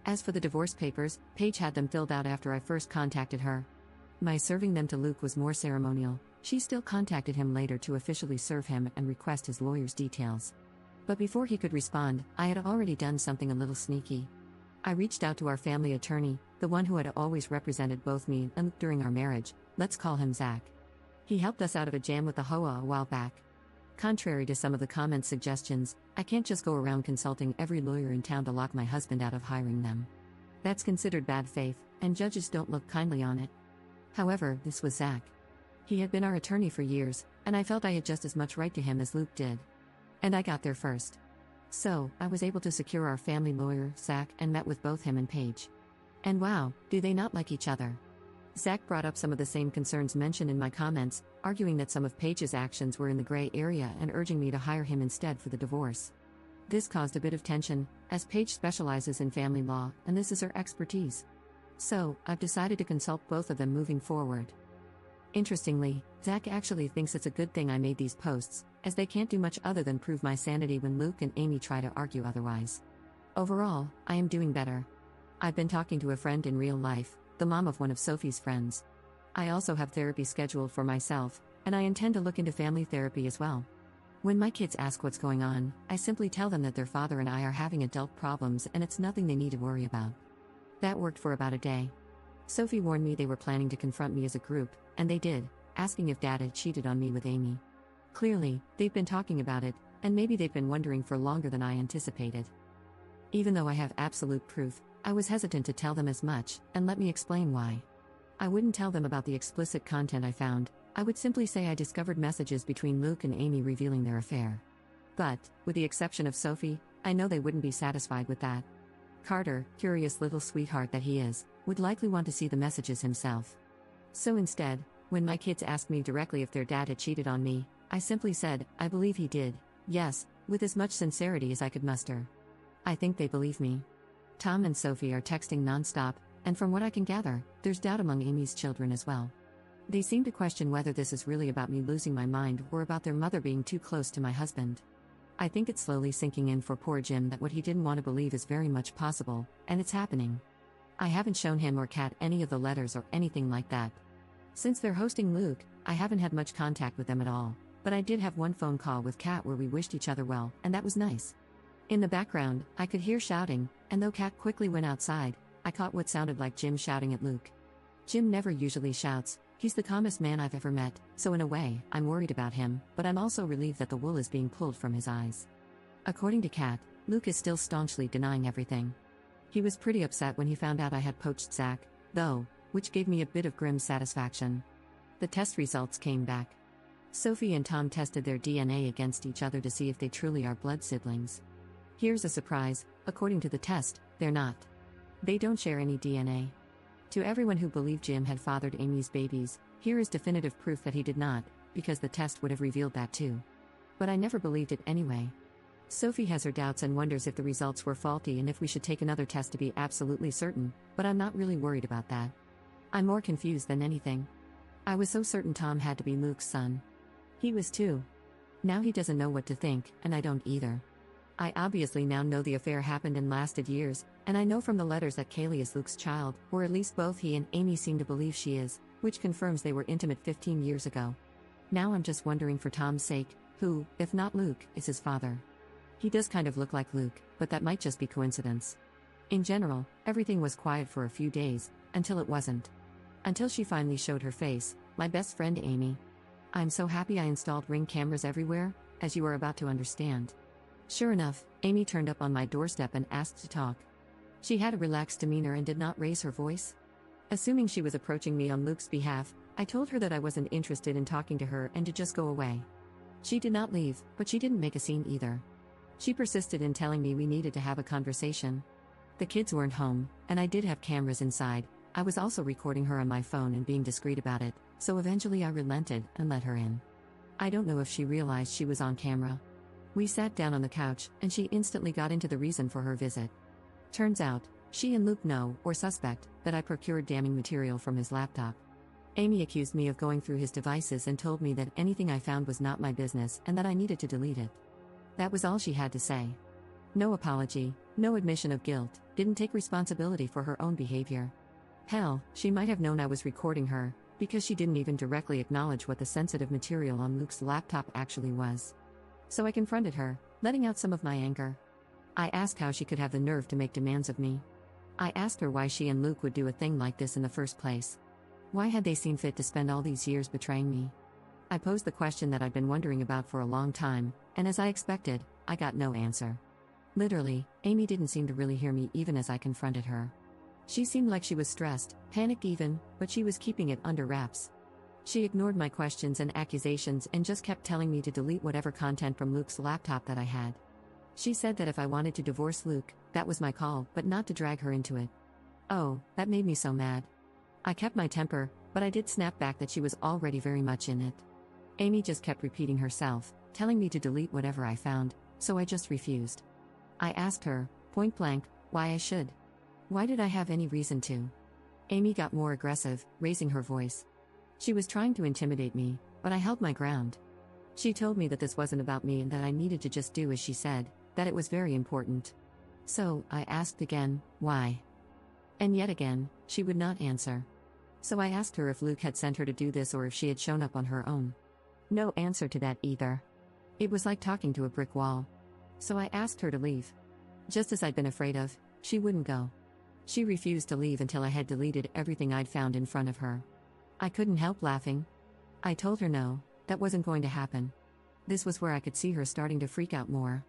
As for the divorce papers, Paige had them filled out after I first contacted her. My serving them to Luke was more ceremonial. She still contacted him later to officially serve him and request his lawyer's details. But before he could respond, I had already done something a little sneaky. I reached out to our family attorney, the one who had always represented both me and Luke during our marriage. Let's call him Zach. He helped us out of a jam with the HOA a while back. Contrary to some of the comments' suggestions, I can't just go around consulting every lawyer in town to lock my husband out of hiring them. That's considered bad faith, and judges don't look kindly on it. However, this was Zach. He had been our attorney for years, and I felt I had just as much right to him as Luke did. And I got there first. So, I was able to secure our family lawyer, Zach, and met with both him and Paige. And wow, do they not like each other? Zach brought up some of the same concerns mentioned in my comments, arguing that some of Paige's actions were in the gray area and urging me to hire him instead for the divorce. This caused a bit of tension, as Paige specializes in family law, and this is her expertise. So, I've decided to consult both of them moving forward. Interestingly, Zach actually thinks it's a good thing I made these posts, as they can't do much other than prove my sanity when Luke and Amy try to argue otherwise. Overall, I am doing better. I've been talking to a friend in real life, the mom of one of Sophie's friends. I also have therapy scheduled for myself, and I intend to look into family therapy as well. When my kids ask what's going on, I simply tell them that their father and I are having adult problems and it's nothing they need to worry about. That worked for about a day. Sophie warned me they were planning to confront me as a group, and they did, asking if Dad had cheated on me with Amy. Clearly, they've been talking about it, and maybe they've been wondering for longer than I anticipated. Even though I have absolute proof, I was hesitant to tell them as much, and let me explain why. I wouldn't tell them about the explicit content I found. I would simply say I discovered messages between Luke and Amy revealing their affair. But, with the exception of Sophie, I know they wouldn't be satisfied with that. Carter, curious little sweetheart that he is, would likely want to see the messages himself. So instead, when my kids asked me directly if their dad had cheated on me, I simply said, I believe he did, yes, with as much sincerity as I could muster. I think they believe me. Tom and Sophie are texting nonstop, and from what I can gather, there's doubt among Amy's children as well. They seem to question whether this is really about me losing my mind or about their mother being too close to my husband. I think it's slowly sinking in for poor Jim that what he didn't want to believe is very much possible, and it's happening. I haven't shown him or Kat any of the letters or anything like that. Since they're hosting Luke, I haven't had much contact with them at all, but I did have one phone call with Kat where we wished each other well, and that was nice. In the background, I could hear shouting, and though Kat quickly went outside, I caught what sounded like Jim shouting at Luke. Jim never usually shouts, he's the calmest man I've ever met, so in a way, I'm worried about him, but I'm also relieved that the wool is being pulled from his eyes. According to Kat, Luke is still staunchly denying everything. He was pretty upset when he found out I had poached Zach, though, which gave me a bit of grim satisfaction. The test results came back. Sophie and Tom tested their DNA against each other to see if they truly are blood siblings. Here's a surprise, according to the test, they're not. They don't share any DNA. To everyone who believed Jim had fathered Amy's babies, here is definitive proof that he did not, because the test would have revealed that too. But I never believed it anyway. Sophie has her doubts and wonders if the results were faulty and if we should take another test to be absolutely certain, but I'm not really worried about that. I'm more confused than anything. I was so certain Tom had to be Luke's son. He was too. Now he doesn't know what to think, and I don't either. I obviously now know the affair happened and lasted years, and I know from the letters that Kaylee is Luke's child, or at least both he and Amy seem to believe she is, which confirms they were intimate 15 years ago. Now I'm just wondering for Tom's sake, who, if not Luke, is his father. He does kind of look like Luke, but that might just be coincidence. In general, everything was quiet for a few days, until it wasn't. Until she finally showed her face, my best friend Amy. I'm so happy I installed Ring cameras everywhere, as you are about to understand. Sure enough, Amy turned up on my doorstep and asked to talk. She had a relaxed demeanor and did not raise her voice. Assuming she was approaching me on Luke's behalf, I told her that I wasn't interested in talking to her and to just go away. She did not leave, but she didn't make a scene either. She persisted in telling me we needed to have a conversation. The kids weren't home, and I did have cameras inside. I was also recording her on my phone and being discreet about it, so eventually I relented and let her in. I don't know if she realized she was on camera. We sat down on the couch, and she instantly got into the reason for her visit. Turns out, she and Luke know, or suspect, that I procured damning material from his laptop. Amy accused me of going through his devices and told me that anything I found was not my business and that I needed to delete it. That was all she had to say. No apology, no admission of guilt, didn't take responsibility for her own behavior. Hell, she might have known I was recording her, because she didn't even directly acknowledge what the sensitive material on Luke's laptop actually was. So I confronted her, letting out some of my anger. I asked how she could have the nerve to make demands of me. I asked her why she and Luke would do a thing like this in the first place. Why had they seen fit to spend all these years betraying me? I posed the question that I'd been wondering about for a long time, and as I expected, I got no answer. Literally, Amy didn't seem to really hear me even as I confronted her. She seemed like she was stressed, panicked even, but she was keeping it under wraps. She ignored my questions and accusations and just kept telling me to delete whatever content from Luke's laptop that I had. She said that if I wanted to divorce Luke, that was my call, but not to drag her into it. Oh, that made me so mad. I kept my temper, but I did snap back that she was already very much in it. Amy just kept repeating herself, telling me to delete whatever I found, so I just refused. I asked her, point blank, why I should. Why did I have any reason to? Amy got more aggressive, raising her voice. She was trying to intimidate me, but I held my ground. She told me that this wasn't about me and that I needed to just do as she said, that it was very important. So, I asked again, why? And yet again, she would not answer. So I asked her if Luke had sent her to do this or if she had shown up on her own. No answer to that either. It was like talking to a brick wall. So I asked her to leave. Just as I'd been afraid of, she wouldn't go. She refused to leave until I had deleted everything I'd found in front of her. I couldn't help laughing. I told her no, that wasn't going to happen. This was where I could see her starting to freak out more.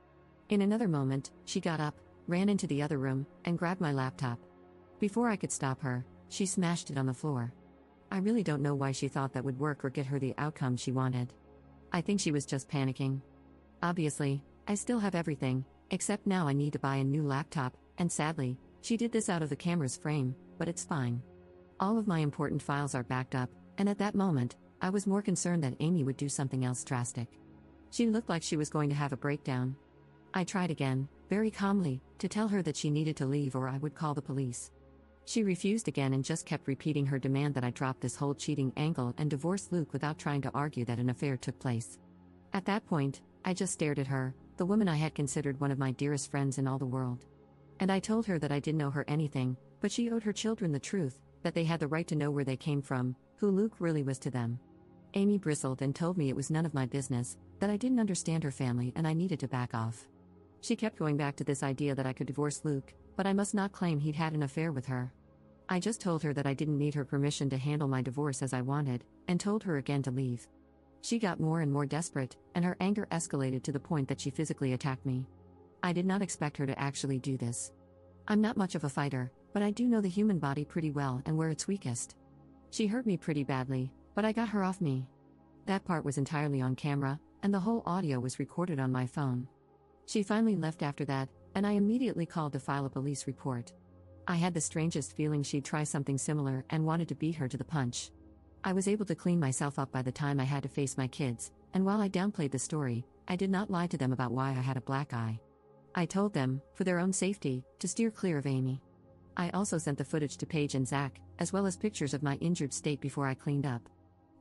In another moment, she got up, ran into the other room, and grabbed my laptop. Before I could stop her, she smashed it on the floor. I really don't know why she thought that would work or get her the outcome she wanted. I think she was just panicking. Obviously, I still have everything, except now I need to buy a new laptop, and sadly, she did this out of the camera's frame, but it's fine. All of my important files are backed up, and at that moment, I was more concerned that Amy would do something else drastic. She looked like she was going to have a breakdown. I tried again, very calmly, to tell her that she needed to leave or I would call the police. She refused again and just kept repeating her demand that I drop this whole cheating angle and divorce Luke without trying to argue that an affair took place. At that point, I just stared at her, the woman I had considered one of my dearest friends in all the world. And I told her that I didn't owe her anything, but she owed her children the truth, that they had the right to know where they came from, who Luke really was to them. Amy bristled and told me it was none of my business, that I didn't understand her family and I needed to back off. She kept going back to this idea that I could divorce Luke, but I must not claim he'd had an affair with her. I just told her that I didn't need her permission to handle my divorce as I wanted, and told her again to leave. She got more and more desperate, and her anger escalated to the point that she physically attacked me. I did not expect her to actually do this. I'm not much of a fighter, but I do know the human body pretty well and where it's weakest. She hurt me pretty badly, but I got her off me. That part was entirely on camera, and the whole audio was recorded on my phone. She finally left after that, and I immediately called to file a police report. I had the strangest feeling she'd try something similar and wanted to beat her to the punch. I was able to clean myself up by the time I had to face my kids, and while I downplayed the story, I did not lie to them about why I had a black eye. I told them, for their own safety, to steer clear of Amy. I also sent the footage to Paige and Zach, as well as pictures of my injured state before I cleaned up.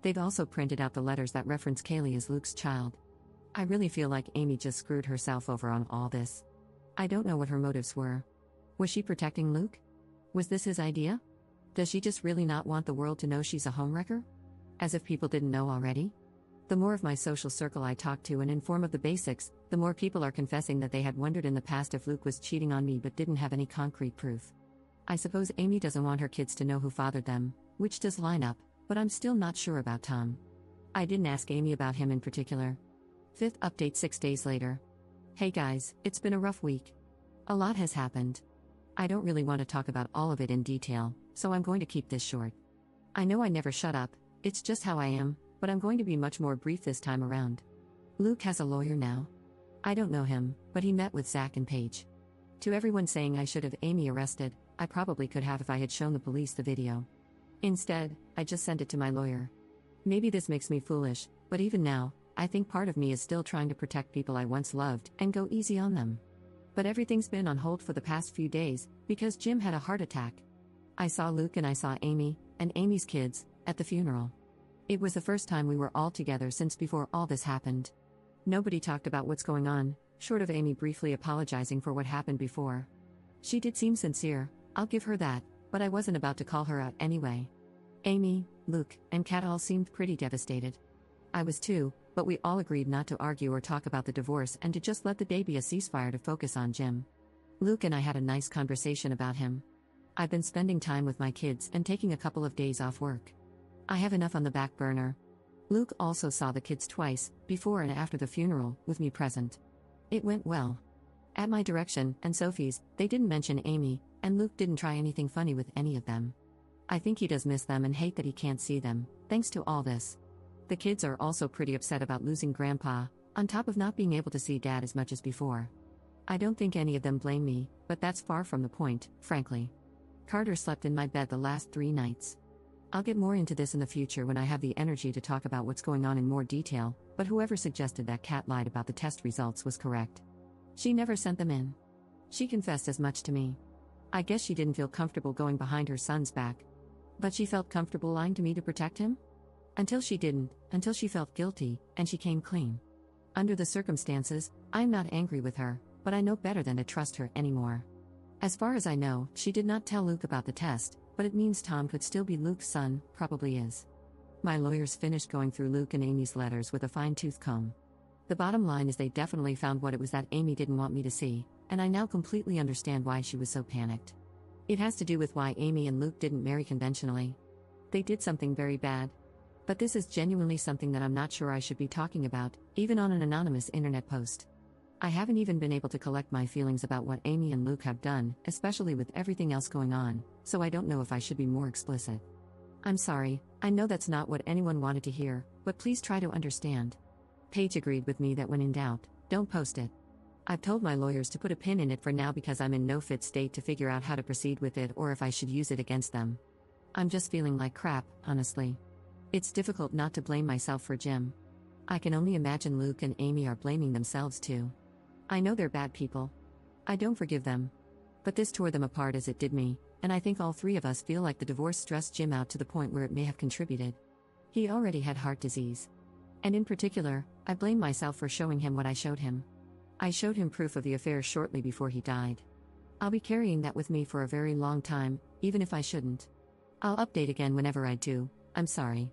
They've also printed out the letters that reference Kaylee as Luke's child. I really feel like Amy just screwed herself over on all this. I don't know what her motives were. Was she protecting Luke? Was this his idea? Does she just really not want the world to know she's a homewrecker? As if people didn't know already? The more of my social circle I talk to and inform of the basics, the more people are confessing that they had wondered in the past if Luke was cheating on me but didn't have any concrete proof. I suppose Amy doesn't want her kids to know who fathered them, which does line up, but I'm still not sure about Tom. I didn't ask Amy about him in particular. 5th update 6 days later. Hey guys, it's been a rough week. A lot has happened. I don't really want to talk about all of it in detail, so I'm going to keep this short. I know I never shut up, it's just how I am, but I'm going to be much more brief this time around. Luke has a lawyer now. I don't know him, but he met with Zach and Paige. To everyone saying I should have Amy arrested, I probably could have if I had shown the police the video. Instead, I just sent it to my lawyer. Maybe this makes me foolish, but even now, I think part of me is still trying to protect people I once loved and go easy on them. But everything's been on hold for the past few days, because Jim had a heart attack. I saw Luke and I saw Amy, and Amy's kids, at the funeral. It was the first time we were all together since before all this happened. Nobody talked about what's going on, short of Amy briefly apologizing for what happened before. She did seem sincere, I'll give her that, but I wasn't about to call her out anyway. Amy, Luke, and Kat all seemed pretty devastated. I was too, but we all agreed not to argue or talk about the divorce and to just let the day be a ceasefire to focus on Jim. Luke and I had a nice conversation about him. I've been spending time with my kids and taking a couple of days off work. I have enough on the back burner. Luke also saw the kids twice, before and after the funeral, with me present. It went well. At my direction, and Sophie's, they didn't mention Amy, and Luke didn't try anything funny with any of them. I think he does miss them and hate that he can't see them, thanks to all this. The kids are also pretty upset about losing Grandpa, on top of not being able to see Dad as much as before. I don't think any of them blame me, but that's far from the point, frankly. Carter slept in my bed the last 3 nights. I'll get more into this in the future when I have the energy to talk about what's going on in more detail, but whoever suggested that Kat lied about the test results was correct. She never sent them in. She confessed as much to me. I guess she didn't feel comfortable going behind her son's back. But she felt comfortable lying to me to protect him? Until she didn't, until she felt guilty, and she came clean. Under the circumstances, I'm not angry with her, but I know better than to trust her anymore. As far as I know, she did not tell Luke about the test, but it means Tom could still be Luke's son, probably is. My lawyers finished going through Luke and Amy's letters with a fine-tooth comb. The bottom line is they definitely found what it was that Amy didn't want me to see, and I now completely understand why she was so panicked. It has to do with why Amy and Luke didn't marry conventionally. They did something very bad. But this is genuinely something that I'm not sure I should be talking about, even on an anonymous internet post. I haven't even been able to collect my feelings about what Amy and Luke have done, especially with everything else going on, so I don't know if I should be more explicit. I'm sorry, I know that's not what anyone wanted to hear, but please try to understand. Paige agreed with me that when in doubt, don't post it. I've told my lawyers to put a pin in it for now because I'm in no fit state to figure out how to proceed with it or if I should use it against them. I'm just feeling like crap, honestly. It's difficult not to blame myself for Jim. I can only imagine Luke and Amy are blaming themselves too. I know they're bad people. I don't forgive them. But this tore them apart as it did me, and I think all three of us feel like the divorce stressed Jim out to the point where it may have contributed. He already had heart disease. And in particular, I blame myself for showing him what I showed him. I showed him proof of the affair shortly before he died. I'll be carrying that with me for a very long time, even if I shouldn't. I'll update again whenever I do. I'm sorry.